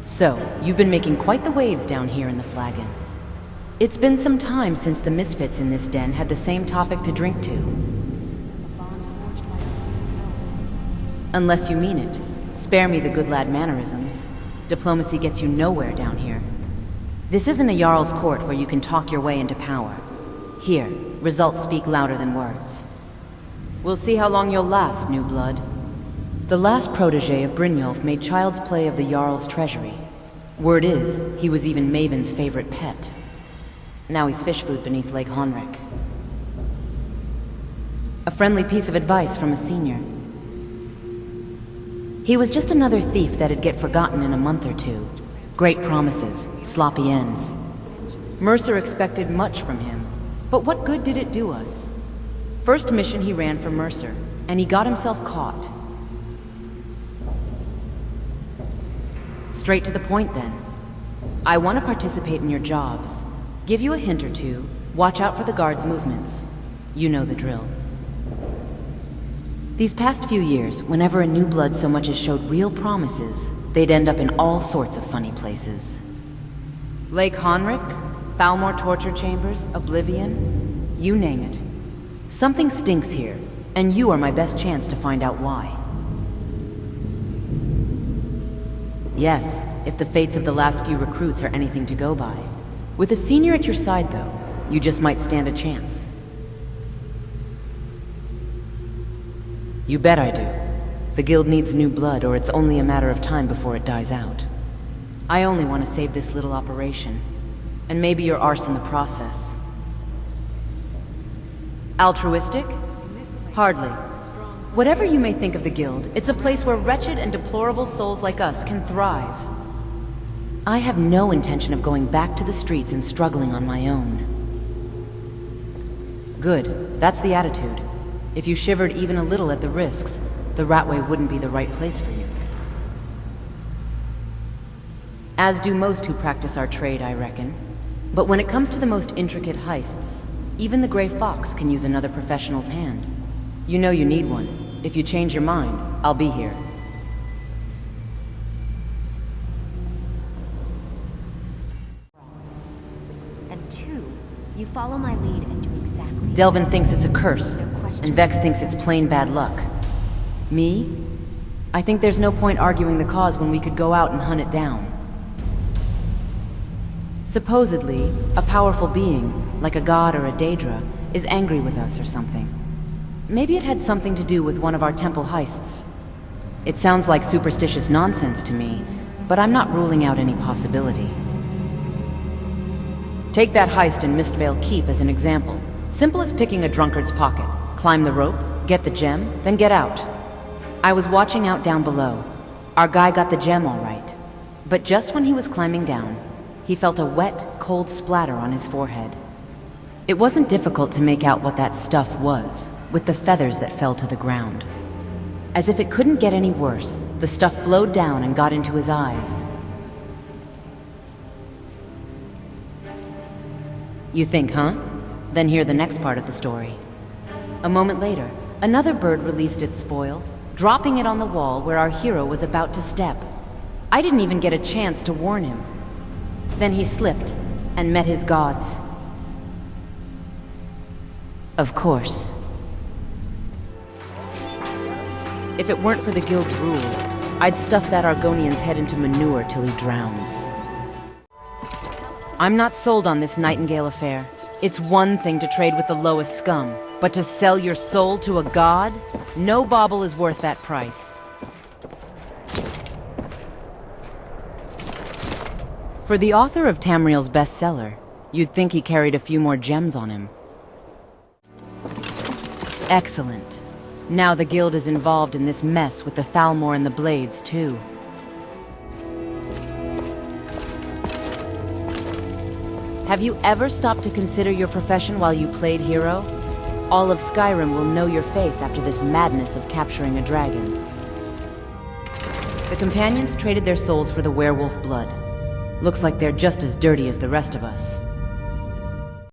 So, you've been making quite the waves down here in the flagon. It's been some time since the misfits in this den had the same topic to drink to. Unless you mean it. Spare me the good lad mannerisms. Diplomacy gets you nowhere down here. This isn't a Jarl's court where you can talk your way into power. Here, results speak louder than words. We'll see how long you'll last, new blood. The last protege of Brynjolf made child's play of the Jarl's treasury. Word is, he was even Maven's favorite pet. Now he's fish food beneath Lake Honric. A friendly piece of advice from a senior. He was just another thief that'd get forgotten in a month or two. Great promises, sloppy ends. Mercer expected much from him, but what good did it do us? First mission he ran for Mercer, and he got himself caught. Straight to the point then. I want to participate in your jobs. Give you a hint or two, watch out for the guards' movements. You know the drill. These past few years, whenever a new blood so much as showed real promises, they'd end up in all sorts of funny places. Lake Honric, Thalmor torture chambers, Oblivion, you name it. Something stinks here, and you are my best chance to find out why. Yes, if the fates of the last few recruits are anything to go by. With a senior at your side, though, you just might stand a chance. You bet I do. The guild needs new blood, or it's only a matter of time before it dies out. I only want to save this little operation, and maybe your arse in the process. Altruistic? Hardly. Whatever you may think of the guild, it's a place where wretched and deplorable souls like us can thrive. I have no intention of going back to the streets and struggling on my own. Good. That's the attitude. If you shivered even a little at the risks, the Ratway wouldn't be the right place for you. As do most who practice our trade, I reckon. But when it comes to the most intricate heists, even the Grey Fox can use another professional's hand. You know you need one. If you change your mind, I'll be here. And two, you follow my lead and do exactly. Delvin thinks it's a curse, and Vex thinks it's plain bad luck. Me? I think there's no point arguing the cause when we could go out and hunt it down. Supposedly, a powerful being, like a god or a Daedra, is angry with us or something. Maybe it had something to do with one of our temple heists. It sounds like superstitious nonsense to me, but I'm not ruling out any possibility. Take that heist in Mistvale Keep as an example. Simple as picking a drunkard's pocket. Climb the rope, get the gem, then get out. I was watching out down below. Our guy got the gem all right. But just when he was climbing down, he felt a wet, cold splatter on his forehead. It wasn't difficult to make out what that stuff was, with the feathers that fell to the ground. As if it couldn't get any worse, the stuff flowed down and got into his eyes. You think, huh? Then hear the next part of the story. A moment later, another bird released its spoil, dropping it on the wall where our hero was about to step. I didn't even get a chance to warn him. Then he slipped and met his gods. Of course. If it weren't for the guild's rules, I'd stuff that Argonian's head into manure till he drowns. I'm not sold on this Nightingale affair. It's one thing to trade with the lowest scum, but to sell your soul to a god? No bauble is worth that price. For the author of Tamriel's bestseller, you'd think he carried a few more gems on him. Excellent. Now the guild is involved in this mess with the Thalmor and the Blades, too. Have you ever stopped to consider your profession while you played hero? All of Skyrim will know your face after this madness of capturing a dragon. The companions traded their souls for the werewolf blood. Looks like they're just as dirty as the rest of us.